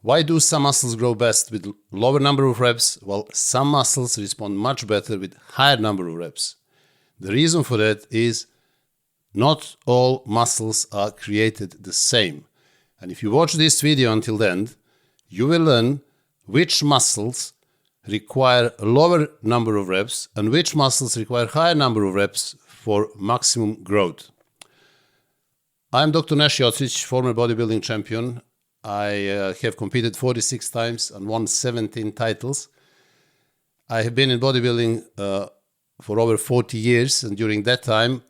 Why do some muscles grow best with lower number of reps, while some muscles respond much better with higher number of reps? The reason for that is not all muscles are created the same. And if you watch this video until the end, you will learn which muscles require a lower number of reps and which muscles require higher number of reps for maximum growth. I'm Dr. Nash Jocic, former bodybuilding champion. I have competed 46 times and won 17 titles. I have been in bodybuilding for over 40 years, and during that time,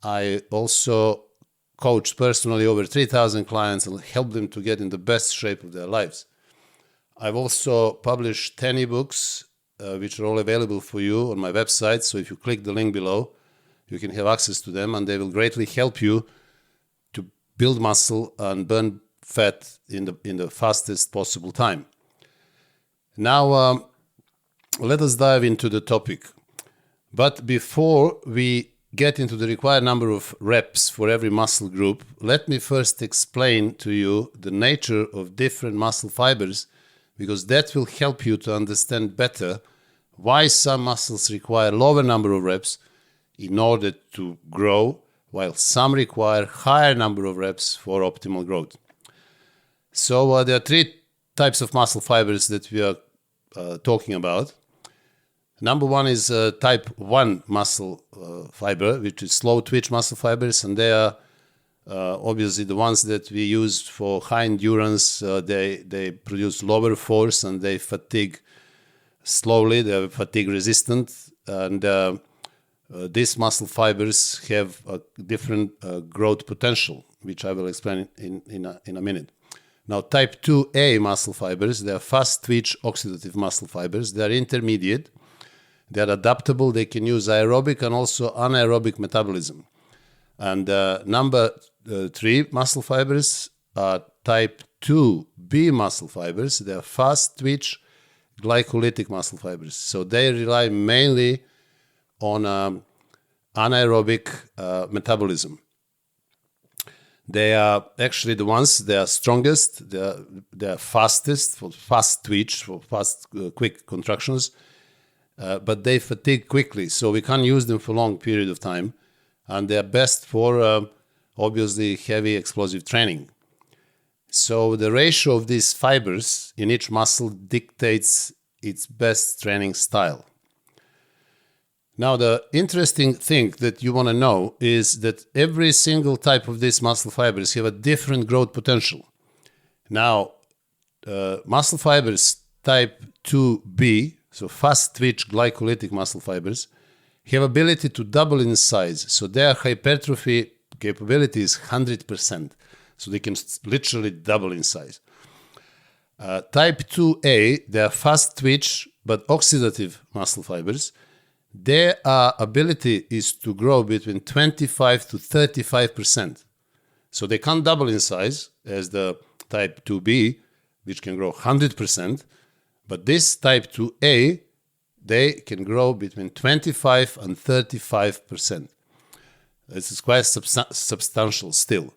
I also coached personally over 3,000 clients and helped them to get in the best shape of their lives. I've also published 10 ebooks, which are all available for you on my website. So if you click the link below, you can have access to them, and they will greatly help you to build muscle and burn fat in the fastest possible time. Now, let us dive into the topic. But before we get into the required number of reps for every muscle group, let me first explain to you the nature of different muscle fibers, because that will help you to understand better why some muscles require lower number of reps in order to grow, while some require higher number of reps for optimal growth. So there are three types of muscle fibers that we are talking about. Number one is type 1 muscle fiber, which is slow twitch muscle fibers, and they are obviously the ones that we use for high endurance. They produce lower force and they fatigue slowly. They are fatigue resistant, and these muscle fibers have a different growth potential, which I will explain in a minute. Now, type 2A muscle fibers, they are fast twitch oxidative muscle fibers. They are intermediate. They are adaptable. They can use aerobic and also anaerobic metabolism. And number 3 muscle fibers are type 2B muscle fibers. They are fast twitch glycolytic muscle fibers. So they rely mainly on anaerobic metabolism. They are actually the ones that are strongest, they are fastest for fast twitch, for fast, quick contractions, but they fatigue quickly, so we can't use them for a long period of time, and they are best for obviously heavy explosive training. So the ratio of these fibers in each muscle dictates its best training style. Now, the interesting thing that you want to know is that every single type of these muscle fibers have a different growth potential. Now, muscle fibers type 2B, so fast twitch glycolytic muscle fibers, have ability to double in size. So their hypertrophy capability is 100%. So they can literally double in size. Type 2A, they are fast twitch but oxidative muscle fibers. Their ability is to grow between 25 to 35%. So they can't double in size as the type 2B, which can grow 100%. But this type 2A, they can grow between 25 and 35%. This is quite substantial still.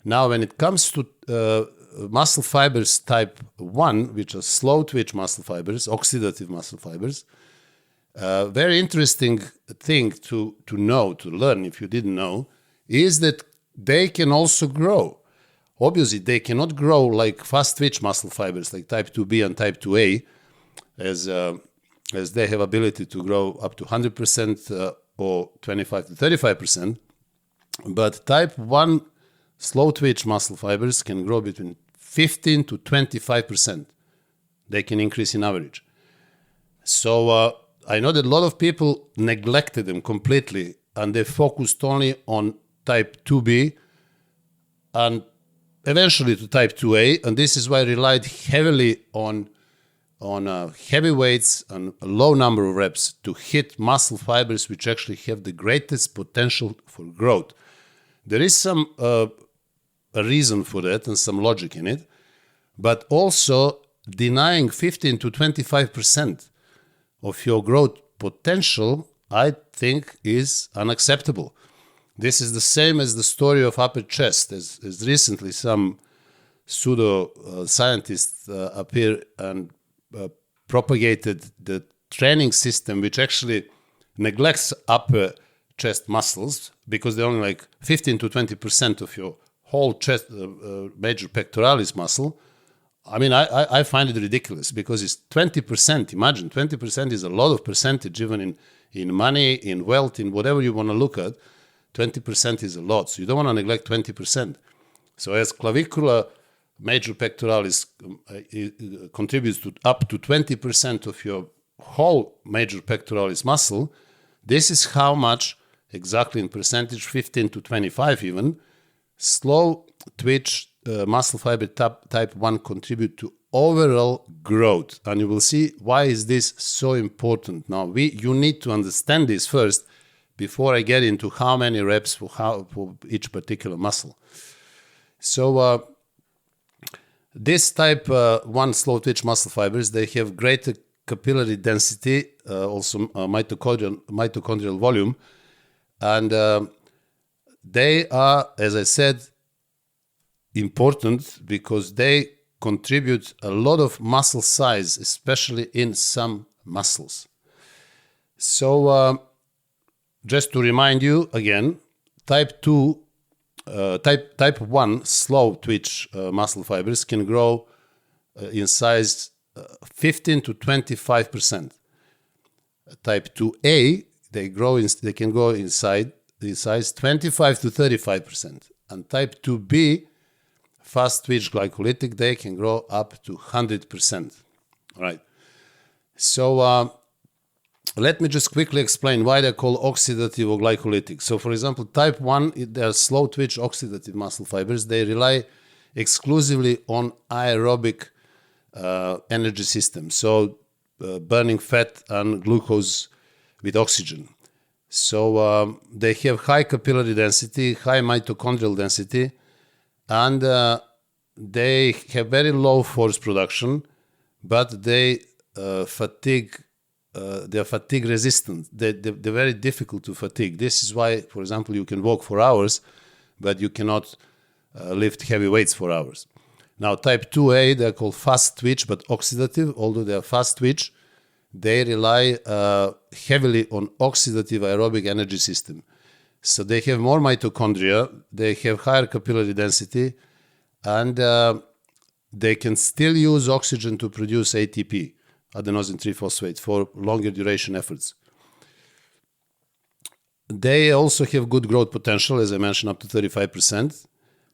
Now, when it comes to muscle fibers type 1, which are slow twitch muscle fibers, oxidative muscle fibers, very interesting thing to know, to learn if you didn't know, is that they can also grow. Obviously, they cannot grow like fast twitch muscle fibers like type 2B and type 2A, as they have ability to grow up to 100% or 25 to 35%. But type 1 slow twitch muscle fibers can grow between 15 to 25%. They can increase in average. So I know that a lot of people neglected them completely and they focused only on type 2B and eventually to type 2A, and this is why I relied heavily on heavy weights and a low number of reps to hit muscle fibers which actually have the greatest potential for growth. There is some a reason for that and some logic in it, but also denying 15 to 25% of your growth potential, I think, is unacceptable. This is the same as the story of upper chest, as recently some pseudo scientists appear and propagated the training system which actually neglects upper chest muscles, because they're only like 15 to 20% of your whole chest major pectoralis muscle. I mean, I find it ridiculous, because it's 20%. Imagine 20% is a lot of percentage, even in money, in wealth, in whatever you want to look at. 20% is a lot, so you don't want to neglect 20%. So as clavicular major pectoralis contributes to up to 20% of your whole major pectoralis muscle, this is how much, exactly in percentage, 15 to 25 even, slow twitch muscle fiber type 1 contribute to overall growth. And you will see why is this so important. Now, you need to understand this first before I get into how many reps for each particular muscle. So this type 1 slow twitch muscle fibers, they have greater capillary density, also mitochondrial volume, and they are, as I said, important because they contribute a lot of muscle size, especially in some muscles. So just to remind you again, type 1 slow twitch muscle fibers can grow in size 15 to 25%. Type 2A, they can grow in size 25 to 35%. And type 2B, fast twitch glycolytic, they can grow up to 100%. All right. So let me just quickly explain why they're called oxidative or glycolytic. So, for example, type 1, they're slow twitch oxidative muscle fibers. They rely exclusively on aerobic energy system, so burning fat and glucose with oxygen. So they have high capillary density, high mitochondrial density, and they have very low force production, but they are fatigue resistant. They're very difficult to fatigue. This is why, for example, you can walk for hours, but you cannot lift heavy weights for hours. Now, type 2A, they're called fast twitch, but oxidative. Although they are fast twitch, they rely heavily on oxidative aerobic energy system. So they have more mitochondria, they have higher capillary density, and they can still use oxygen to produce ATP, adenosine triphosphate, for longer duration efforts. They also have good growth potential, as I mentioned, up to 35%.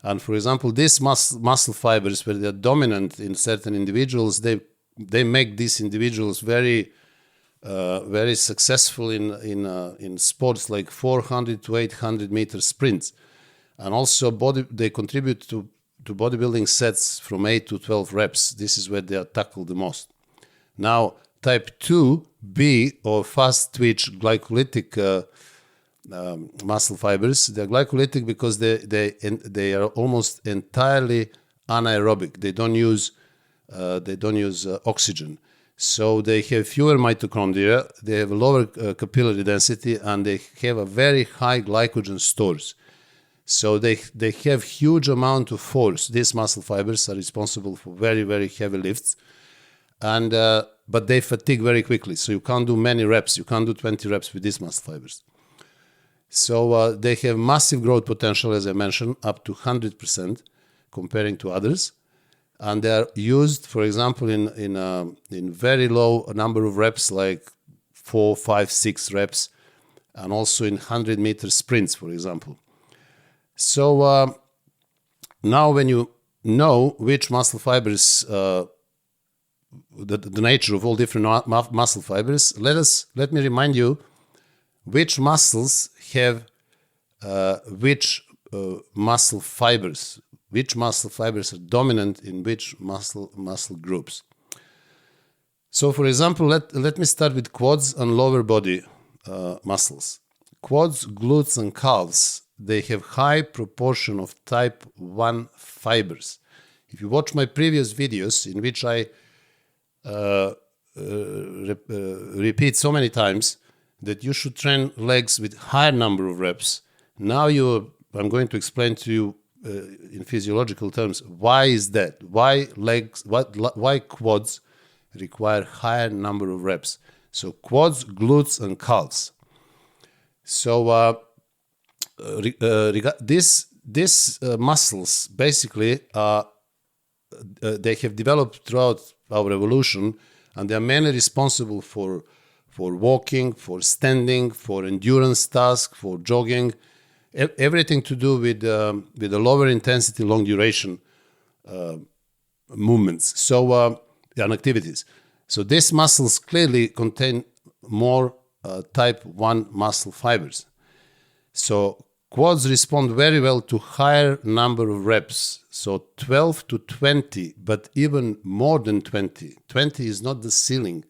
And for example, these muscle fibers, where they're dominant in certain individuals, they make these individuals very successful in sports like 400 to 800 meter sprints. And also they contribute to bodybuilding sets from 8 to 12 reps. This is where they are tackled the most. Now, type 2B, or fast twitch glycolytic muscle fibers, they're glycolytic because they are almost entirely anaerobic. They don't use oxygen. So they have fewer mitochondria, they have lower capillary density, and they have a very high glycogen stores. So they have huge amount of force. These muscle fibers are responsible for very, very heavy lifts, and but they fatigue very quickly. So you can't do many reps. You can't do 20 reps with these muscle fibers. So they have massive growth potential, as I mentioned, up to 100% comparing to others. And they are used, for example, in very low number of reps, like 4, 5, 6 reps, and also in 100-meter sprints, for example. So now when you know which muscle fibers, the nature of all different muscle fibers, let me remind you which muscles have which muscle fibers. Which muscle fibers are dominant in which muscle groups. So, for example, let me start with quads and lower body muscles. Quads, glutes, and calves, they have high proportion of type 1 fibers. If you watch my previous videos, in which I repeat so many times that you should train legs with higher number of reps, now I'm going to explain to you in physiological terms, why is that? Why legs? Why quads require higher number of reps? So quads, glutes, and calves. So these muscles basically they have developed throughout our evolution, and they are mainly responsible for walking, for standing, for endurance tasks, for jogging, everything to do with the lower intensity, long duration movements. So and activities. So these muscles clearly contain more type 1 muscle fibers. So quads respond very well to higher number of reps. So 12 to 20, but even more than 20. 20 is not the ceiling.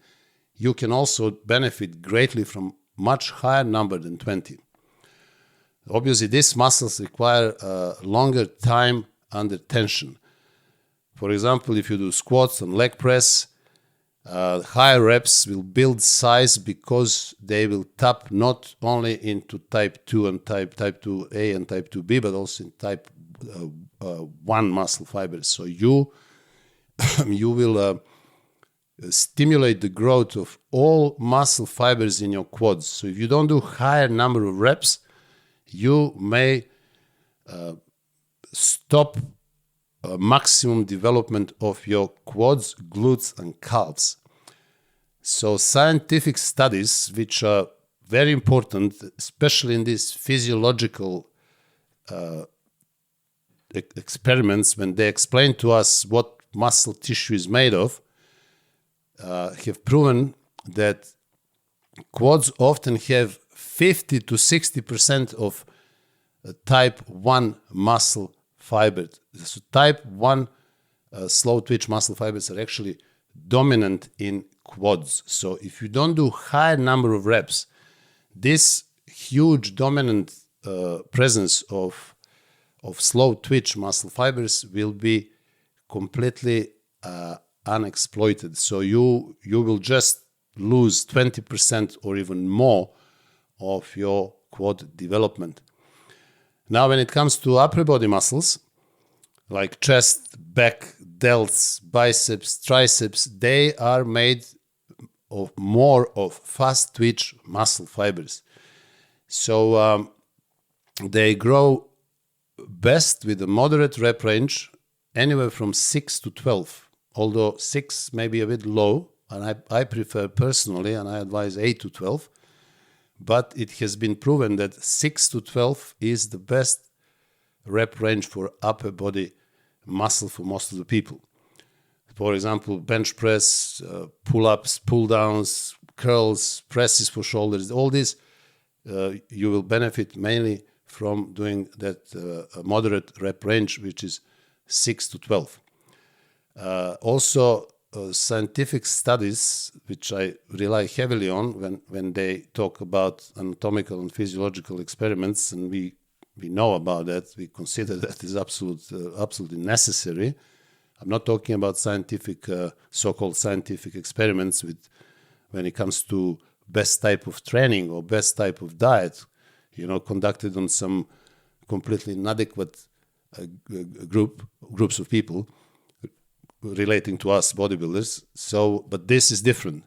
You can also benefit greatly from much higher number than 20. Obviously, these muscles require longer time under tension. For example, if you do squats and leg press, higher reps will build size because they will tap not only into type 2 and type 2A and type 2B, but also in type 1 muscle fibers. So you will stimulate the growth of all muscle fibers in your quads. So if you don't do higher number of reps, you may stop maximum development of your quads, glutes, and calves. So scientific studies, which are very important, especially in these physiological experiments, when they explain to us what muscle tissue is made of, have proven that quads often have 50 to 60% of type 1 muscle fibers. So type 1 slow twitch muscle fibers are actually dominant in quads. So if you don't do high number of reps, this huge dominant presence of slow twitch muscle fibers will be completely unexploited. So you will just lose 20% or even more of your quad development. Now, when it comes to upper body muscles, like chest, back, delts, biceps, triceps, they are made of more of fast twitch muscle fibers. So they grow best with a moderate rep range, anywhere from 6 to 12, although 6 may be a bit low, and I prefer personally, and I advise 8 to 12. But it has been proven that 6 to 12 is the best rep range for upper body muscle for most of the people. For example, bench press, pull-ups, pull-downs, curls, presses for shoulders, all this, you will benefit mainly from doing that moderate rep range, which is 6 to 12. Also, scientific studies, which I rely heavily on when they talk about anatomical and physiological experiments, and we know about that, we consider that is absolutely necessary. I'm not talking about scientific, so-called scientific experiments when it comes to best type of training or best type of diet, conducted on some completely inadequate groups of people relating to us bodybuilders. But this is different.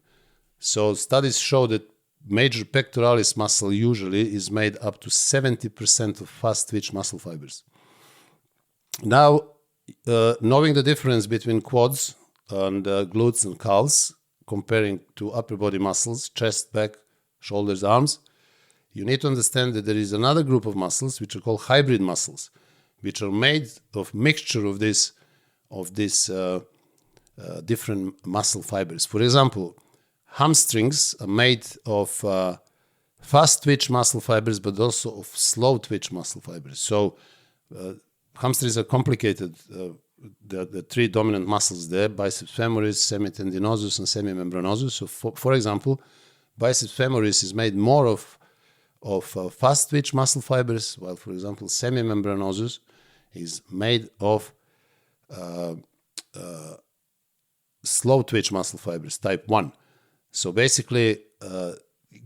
So studies show that major pectoralis muscle usually is made up to 70% of fast twitch muscle fibers. Now, knowing the difference between quads and glutes and calves, comparing to upper body muscles, chest, back, shoulders, arms, you need to understand that there is another group of muscles which are called hybrid muscles, which are made of mixture of these different muscle fibers. For example, hamstrings are made of fast twitch muscle fibers, but also of slow twitch muscle fibers. So hamstrings are complicated. The three dominant muscles there: biceps femoris, semitendinosus, and semimembranosus. So for example, biceps femoris is made more of fast twitch muscle fibers, while, for example, semimembranosus is made of slow twitch muscle fibers, type 1. So basically,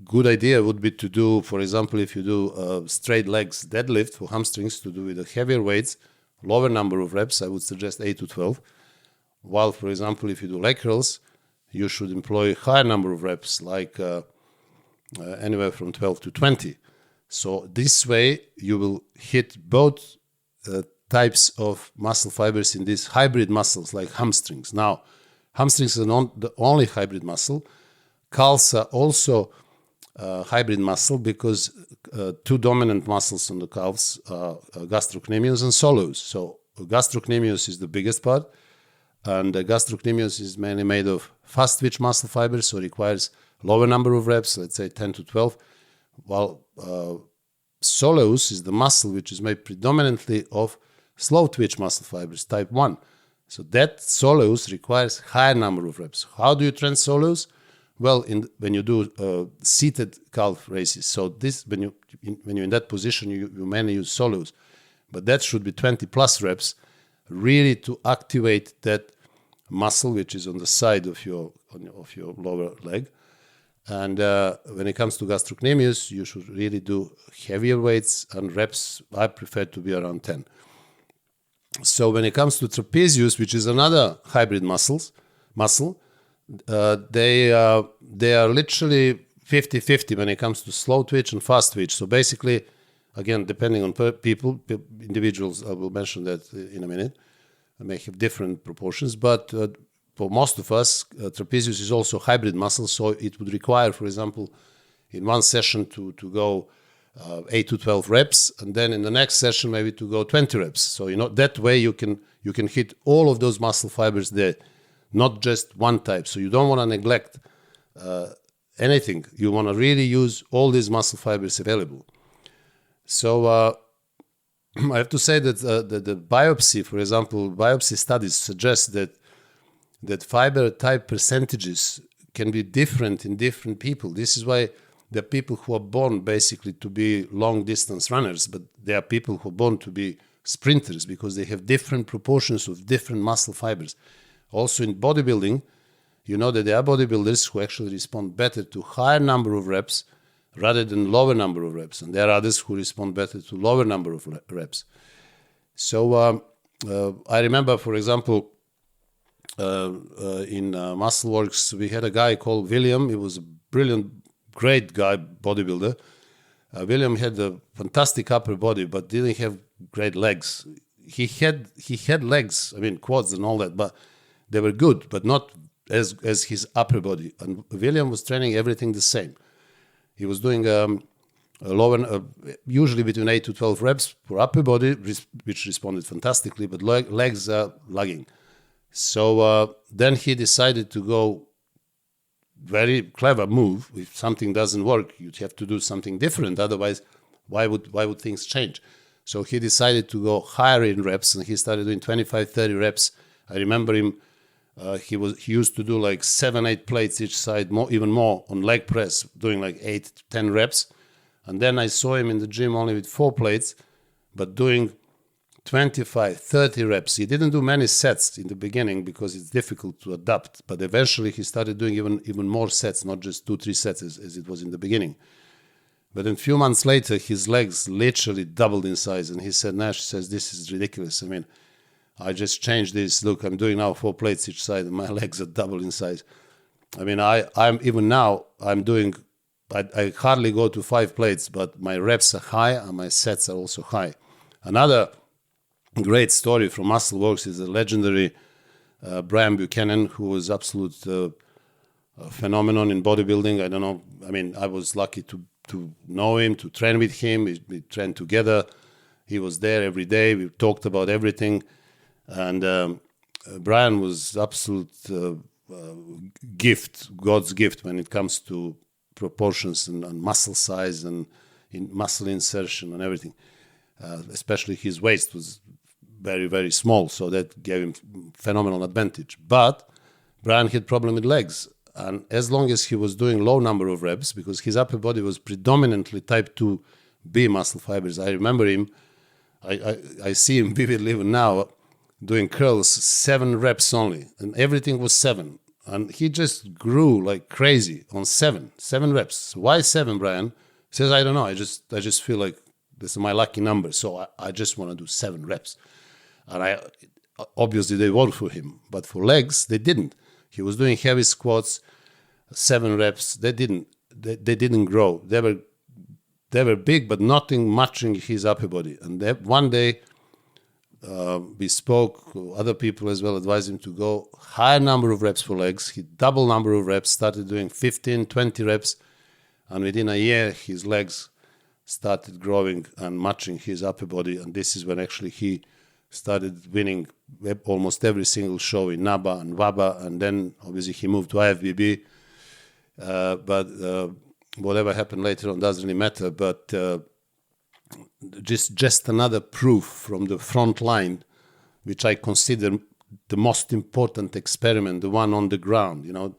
good idea would be to do, for example, if you do straight legs deadlift for hamstrings, to do with the heavier weights lower number of reps, I would suggest 8 to 12. While, for example, if you do leg curls, you should employ higher number of reps, like anywhere from 12 to 20. So this way, you will hit both types of muscle fibers in these hybrid muscles, like hamstrings. Now, hamstrings are not the only hybrid muscle. Calves are also hybrid muscle because two dominant muscles on the calves are gastrocnemius and soleus. So gastrocnemius is the biggest part, and the gastrocnemius is mainly made of fast twitch muscle fibers, so requires lower number of reps, let's say 10 to 12, while soleus is the muscle which is made predominantly of slow twitch muscle fibers, type 1. So that soleus requires higher number of reps. How do you train soleus? Well, when you do seated calf raises, so this when you're in that position, you mainly use soleus, but that should be 20 plus reps, really to activate that muscle which is on the side of your lower leg. And when it comes to gastrocnemius, you should really do heavier weights, and reps I prefer to be around 10. So when it comes to trapezius, which is another hybrid muscle, they are literally 50-50 when it comes to slow twitch and fast twitch. So basically, again, depending on individuals, I will mention that in a minute, I may have different proportions, but for most of us, trapezius is also hybrid muscle, so it would require, for example, in one session to go 8 to 12 reps, and then in the next session maybe to go 20 reps. So that way you can hit all of those muscle fibers there, not just one type. So you don't want to neglect anything. You want to really use all these muscle fibers available. So I have to say that the biopsy, for example, biopsy studies suggest that fiber type percentages can be different in different people. This is why there are people who are born basically to be long distance runners, but there are people who are born to be sprinters because they have different proportions of different muscle fibers. Also in bodybuilding, you know that there are bodybuilders who actually respond better to higher number of reps rather than lower number of reps. And there are others who respond better to lower number of reps. So I remember, for example, in MuscleWorks, we had a guy called William. He was a brilliant, great guy, bodybuilder. William had a fantastic upper body, but didn't have great legs. He had legs, quads and all that, but they were good, but not as his upper body. And William was training everything the same. He was doing usually between 8 to 12 reps for upper body, which responded fantastically, but legs are lagging. So then he decided to go, very clever move. If something doesn't work, you'd have to do something different. Otherwise, why would things change? So he decided to go higher in reps, and he started doing 25, 30 reps. I remember him. He used to do like 7-8 plates each side, even more on leg press, doing like 8 to 10 reps. And then I saw him in the gym only with 4 plates, but doing 25, 30 reps. He didn't do many sets in the beginning because it's difficult to adapt. But eventually he started doing even more sets, not just 2-3 sets as it was in the beginning. But a few months later, his legs literally doubled in size. And he said, Nash says, this is ridiculous. I just changed this. Look, I'm doing now 4 plates each side and my legs are double in size. I'm even now, I hardly go to 5 plates, but my reps are high and my sets are also high. Another great story from MuscleWorks is the legendary Brian Buchanan, who was absolute phenomenon in bodybuilding. I don't know. I was lucky to know him, to train with him. We trained together. He was there every day. We talked about everything. And Brian was absolute gift, God's gift when it comes to proportions and muscle size and muscle insertion and everything. Especially his waist was very, very small, so that gave him phenomenal advantage. But Brian had problem with legs, and as long as he was doing low number of reps, because his upper body was predominantly type 2B muscle fibers. I remember him, I see him vividly even now, doing curls 7 reps only, and everything was 7. And he just grew like crazy on 7 reps. Why 7, Brian? He says, I don't know, I just feel like this is my lucky number, so I just want to do 7 reps. And obviously they worked for him, but for legs, they didn't. He was doing heavy squats, 7 reps. They didn't grow. They were big, but nothing matching his upper body. And one day, we spoke, other people as well advised him to go higher number of reps for legs. He double number of reps, started doing 15, 20 reps. And within a year, his legs started growing and matching his upper body. And this is when actually he started winning almost every single show in NABA and WABA. And then obviously he moved to IFBB. But whatever happened later on doesn't really matter. But just another proof from the front line, which I consider the most important experiment, the one on the ground. You know,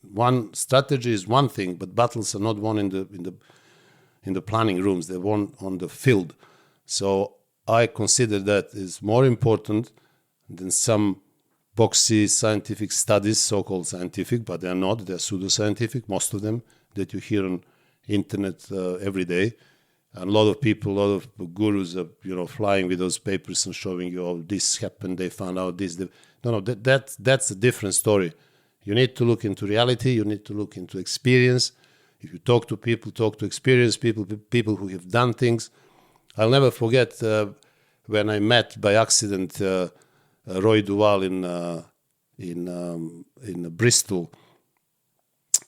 one strategy is one thing, but battles are not won in the planning rooms. They're won on the field. So I consider that is more important than some boxy scientific studies, so-called scientific, but they're not. They're pseudoscientific, most of them, that you hear on internet every day. And a lot of people, a lot of gurus are, flying with those papers and showing you, oh, this happened, they found out this. No, that's a different story. You need to look into reality. You need to look into experience. If you talk to people, talk to experienced people who have done things. I'll never forget when I met by accident Roy Duval in Bristol,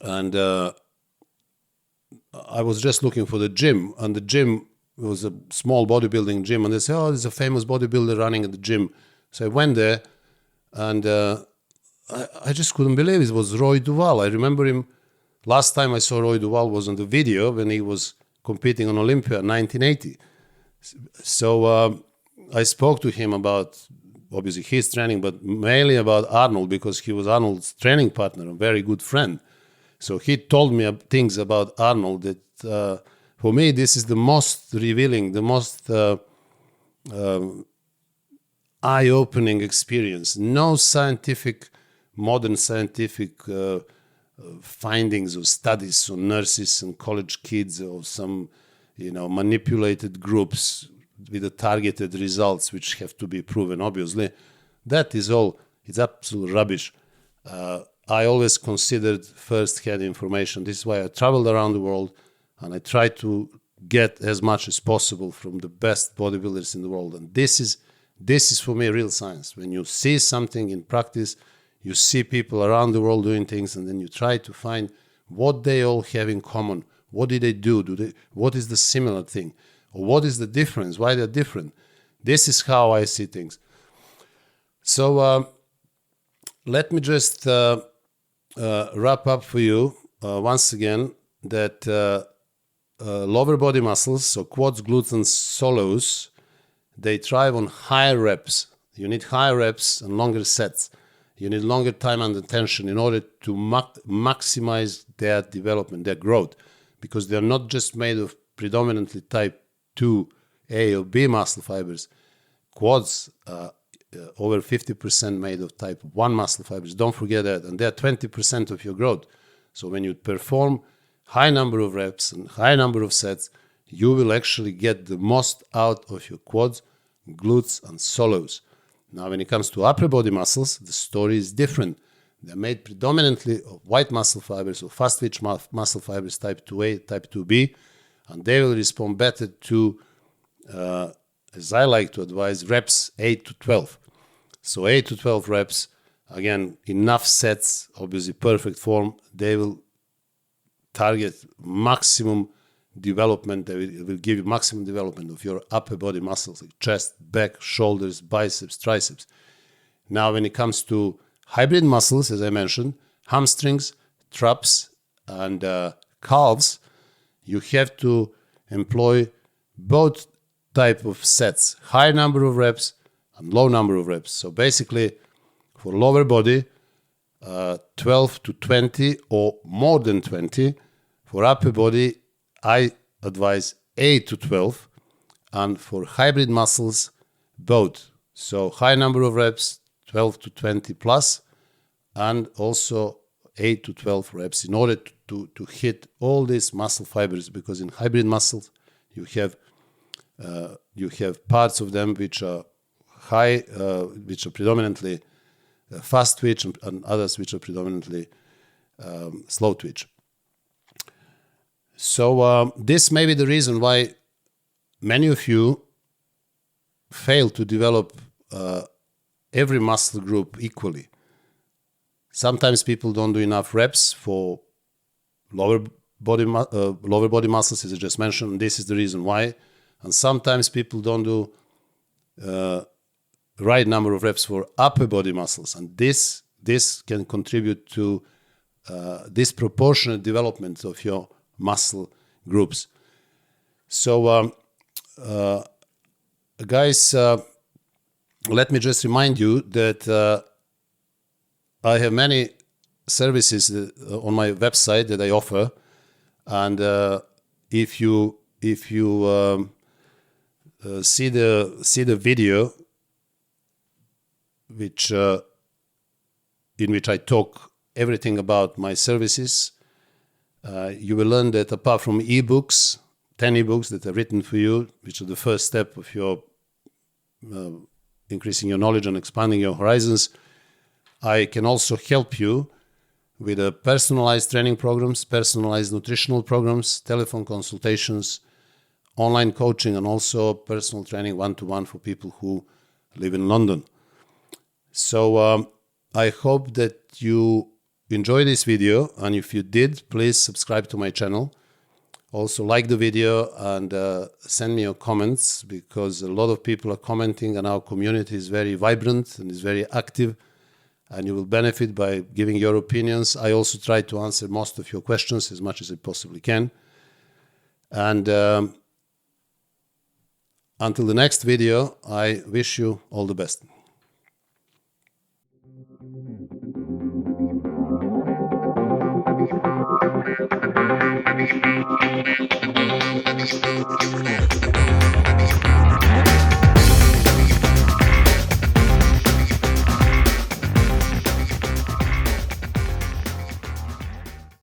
and I was just looking for the gym, and the gym was a small bodybuilding gym, and they said, oh, there's a famous bodybuilder running at the gym. So I went there, and I just couldn't believe it was Roy Duval. I remember him, last time I saw Roy Duval was on the video when he was competing on Olympia in 1980. So I spoke to him about, obviously, his training, but mainly about Arnold, because he was Arnold's training partner, a very good friend. So he told me things about Arnold that, for me, this is the most revealing, the most eye-opening experience. No modern scientific findings or studies on nurses and college kids or some, manipulated groups with the targeted results which have to be proven, obviously. That is all. It's absolute rubbish. I always considered first-hand information. This is why I traveled around the world, and I try to get as much as possible from the best bodybuilders in the world. And this is for me real science. When you see something in practice, you see people around the world doing things, and then you try to find what they all have in common. What did they do? What is the similar thing? Or what is the difference? Why they're different? This is how I see things. So let me just wrap up for you once again that lower body muscles, so quads, glutes, and solos, they thrive on higher reps. You need higher reps and longer sets. You need longer time and attention in order to maximize their development, their growth, because they're not just made of predominantly type 2A or B muscle fibers. Quads over 50% made of type 1 muscle fibers. Don't forget that. And they're 20% of your growth. So when you perform high number of reps and high number of sets, you will actually get the most out of your quads, glutes, and solos. Now, when it comes to upper body muscles, the story is different. They're made predominantly of white muscle fibers or fast-twitch muscle fibers type 2A, type 2B, and they will respond better to, as I like to advise, reps 8 to 12. So 8 to 12 reps, again, enough sets, obviously perfect form, they will target maximum development. They will give you maximum development of your upper body muscles, like chest, back, shoulders, biceps, triceps. Now, when it comes to hybrid muscles, as I mentioned, hamstrings, traps, and calves, you have to employ both type of sets, high number of reps and low number of reps. So basically, for lower body, 12 to 20 or more than 20. For upper body, I advise 8 to 12. And for hybrid muscles, both. So high number of reps, 12 to 20 plus, and also 8 to 12 reps in order to hit all these muscle fibers, because in hybrid muscles, you have parts of them which are high, which are predominantly fast twitch, and others which are predominantly slow twitch. So this may be the reason why many of you fail to develop every muscle group equally. Sometimes people don't do enough reps for lower body muscles, as I just mentioned. This is the reason why. And sometimes people don't do right number of reps for upper body muscles, and this can contribute to disproportionate development of your muscle groups. So guys, let me just remind you that I have many services on my website that I offer, and if you see the video in which I talk everything about my services, you will learn that apart from ebooks, 10 ebooks that are written for you, which are the first step of your increasing your knowledge and expanding your horizons, I can also help you with personalized training programs, personalized nutritional programs, telephone consultations, online coaching, and also personal training one-to-one for people who live in London. So I hope that you enjoy this video, and if you did, please subscribe to my channel. Also like the video and send me your comments, because a lot of people are commenting and our community is very vibrant and is very active, and you will benefit by giving your opinions. I also try to answer most of your questions as much as I possibly can. And until the next video, I wish you all the best.